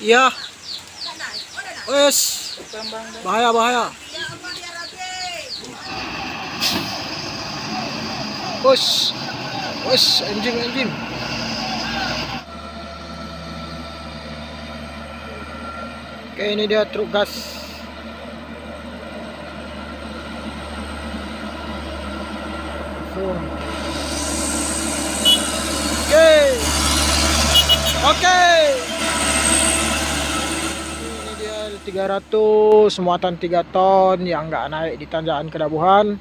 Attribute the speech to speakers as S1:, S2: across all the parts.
S1: Iya, wes, bahaya bahaya. Wes, wes, anjing anjing. Oke, ini dia truk gas. Oke, oke. Ini dia 300 muatan 3 ton yang nggak naik di tanjakan Kedabuhan.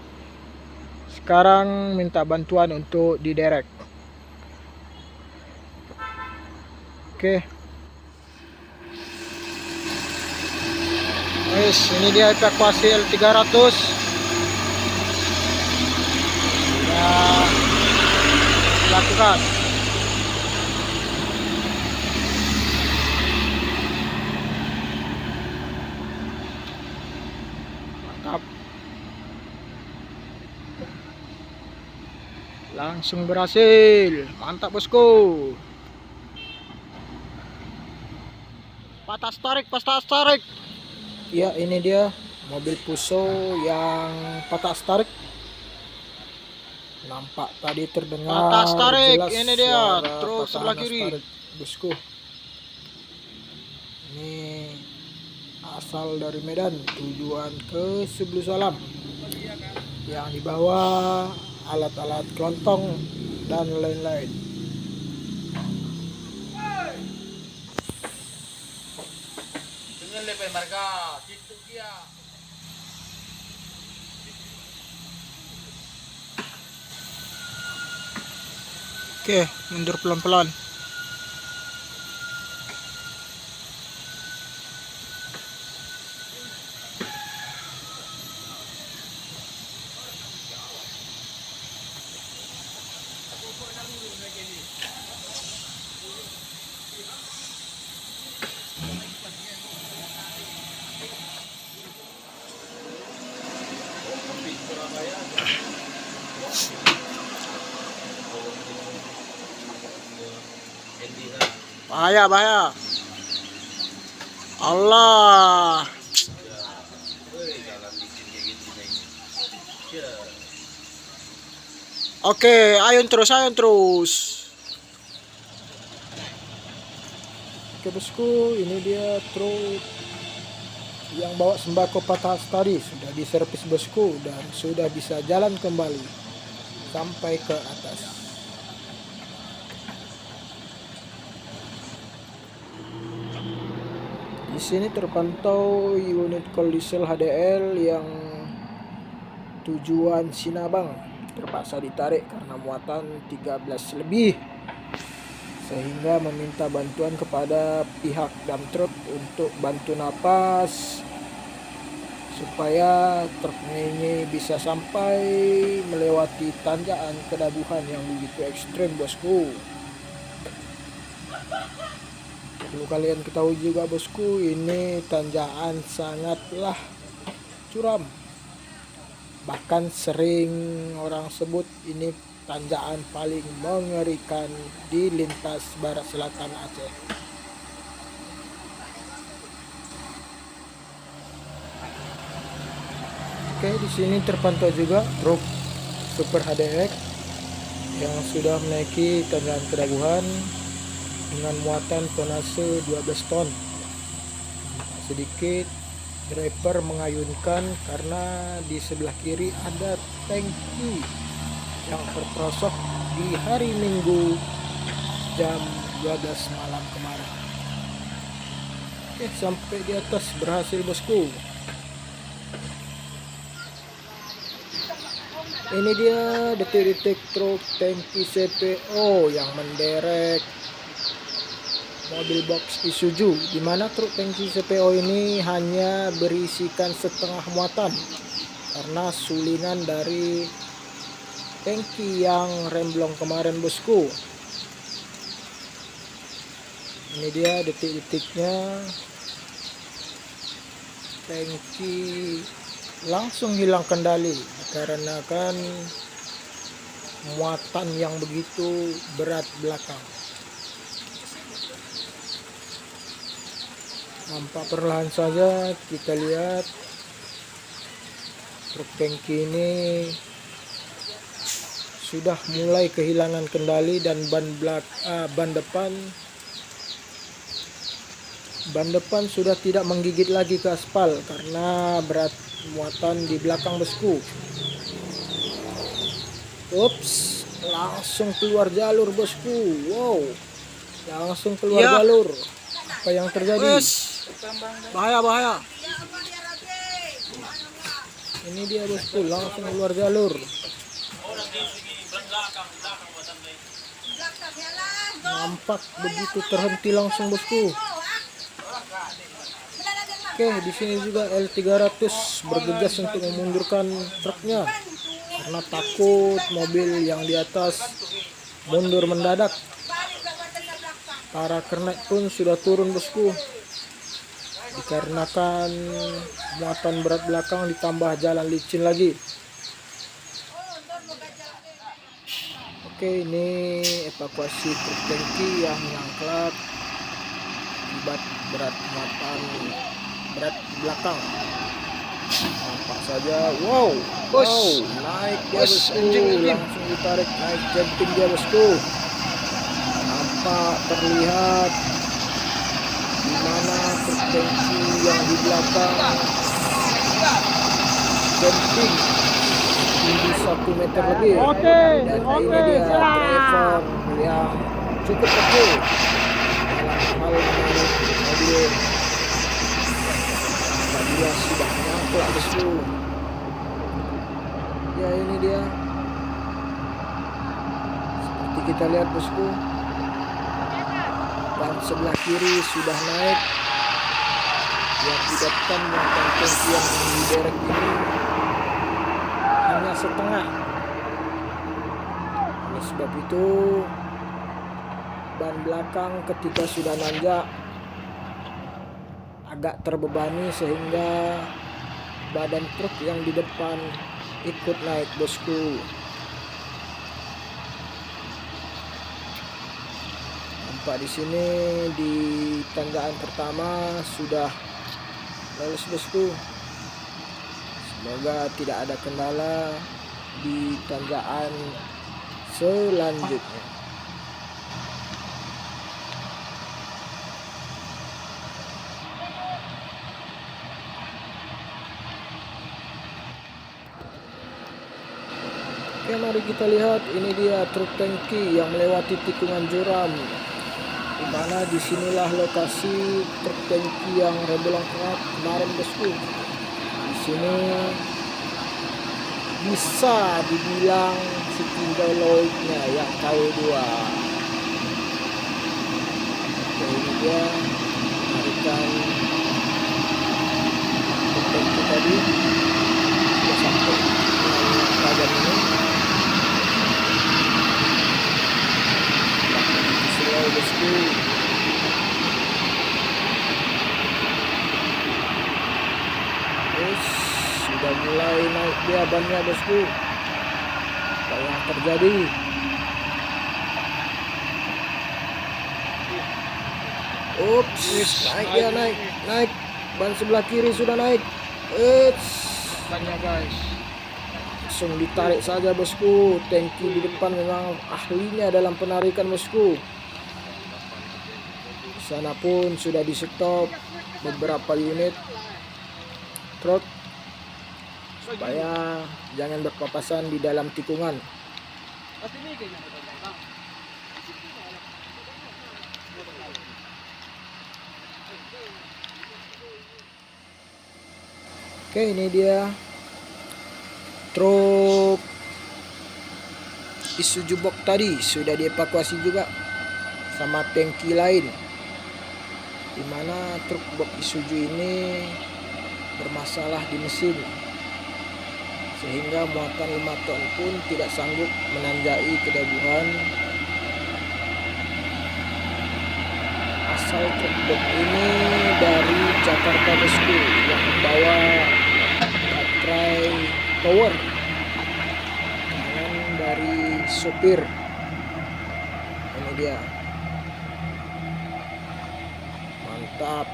S1: Sekarang minta bantuan untuk diderek. Oke. Wes, ini dia evakuasi L300. Sudah dilakukan. Mantap. Langsung berhasil. Mantap bosku. Patah tarik. Ya, ini dia mobil Fuso yang patah tarik. Nampak tadi terdengar patah tarik. Ini dia truk sebelah kiri, bosku. Ini asal dari Medan, tujuan ke Sublu Salam. Yang dibawa alat-alat kelontong dan lain-lain. Oke, mundur pelan-pelan. Bahaya, bahaya. Allah. Oke, ayun terus. Oke bosku, ini dia truk yang bawa sembako patah tadi sudah diservis bosku dan sudah bisa jalan kembali sampai ke atas. Di sini terpantau unit kol diesel HDL yang tujuan Sinabang terpaksa ditarik karena muatan 13 lebih, sehingga meminta bantuan kepada pihak dump truck untuk bantu napas supaya truknya ini bisa sampai melewati tanjakan Kedabuhan yang begitu ekstrim bosku. Perlu kalian ketahui juga bosku, ini tanjakan sangatlah curam. Bahkan sering orang sebut ini tanjakan paling mengerikan di lintas barat selatan Aceh. Oke, di sini terpantau juga truk Super HDX yang sudah menaiki tanjakan Kedabuhan dengan muatan tonase 12 ton. Sedikit driver mengayunkan karena di sebelah kiri ada tangki yang terperosok di hari Minggu jam 12 malam kemarin. Oke, sampai di atas berhasil bosku. Ini dia detik-detik truk tangki CPO yang menderek mobil box Isuzu, di mana truk tangki CPO ini hanya berisikan setengah muatan karena sulingan dari tangki yang remblong kemarin bosku. Ini dia detik-detiknya tangki langsung hilang kendali dikarenakan muatan yang begitu berat belakang. Nampak perlahan saja kita lihat truk tangki ini sudah mulai kehilangan kendali dan ban depan sudah tidak menggigit lagi ke aspal karena berat muatan di belakang bosku. Ups, langsung keluar jalur bosku. Wow, langsung keluar jalur. Apa yang terjadi?
S2: Bahaya.
S1: Ini dia bosku, langsung keluar jalur. Nampak begitu terhenti langsung bosku. Oke, di sini juga L300 bergegas untuk memundurkan truknya karena takut mobil yang di atas mundur mendadak. Para kernet pun sudah turun bosku, dikarenakan muatan berat belakang ditambah jalan licin lagi. Oke, ini evakuasi truk tangki yang nyangklat akibat berat muatan berat belakang. Nampak saja, wow, naik dia bosku, langsung ditarik naik jumping dia bosku. Nampak terlihat di mana truk tangki yang di belakang jumping tinggi 1 meter lebih. Dan ini dia driver yang cukup oke dalam hal menarik mobil. Dia sudah nyangkut bosku. Ya, ini dia seperti kita lihat bosku, ban sebelah kiri sudah naik. Yang akibatkan muatan tangki yang menderek ini hanya setengah. Oleh sebab itu ban belakang ketika sudah nanjak agak terbebani sehingga badan truk yang di depan ikut naik bosku. Nampak di sini di tanjakan pertama sudah lolos bosku. Semoga tidak ada kendala di tanjakan selanjutnya. Oke, mari kita lihat, ini dia truk tangki yang melewati tikungan juram, di mana disinilah lokasi truk tangki yang remblong kemarin bosku. Di sini bisa dibilang setinggal loidnya yang KW2. Oke, ini dia tarikan truk tangki tadi sudah sampai dengan keadaan ini. Bosku, sudah mulai naik dia bannya bosku. Apa yang terjadi? Ups, naik dia, naik. Ban sebelah kiri sudah naik.
S2: Banyak guys.
S1: Langsung ditarik saja bosku. Tangki di depan memang ahlinya dalam penarikan bosku. Sana pun sudah di stop beberapa unit truk supaya jangan berpapasan di dalam tikungan. Oke, ini dia truk Isuzu box tadi sudah dievakuasi juga sama tangki lain, di mana truk box Isuzu ini bermasalah di mesin sehingga muatan 5 ton pun tidak sanggup menanjai kedabuhan. Asal truk box ini dari Jakarta bosku, yang membawa baterai power tangan dari sopir. Ini dia, mantap.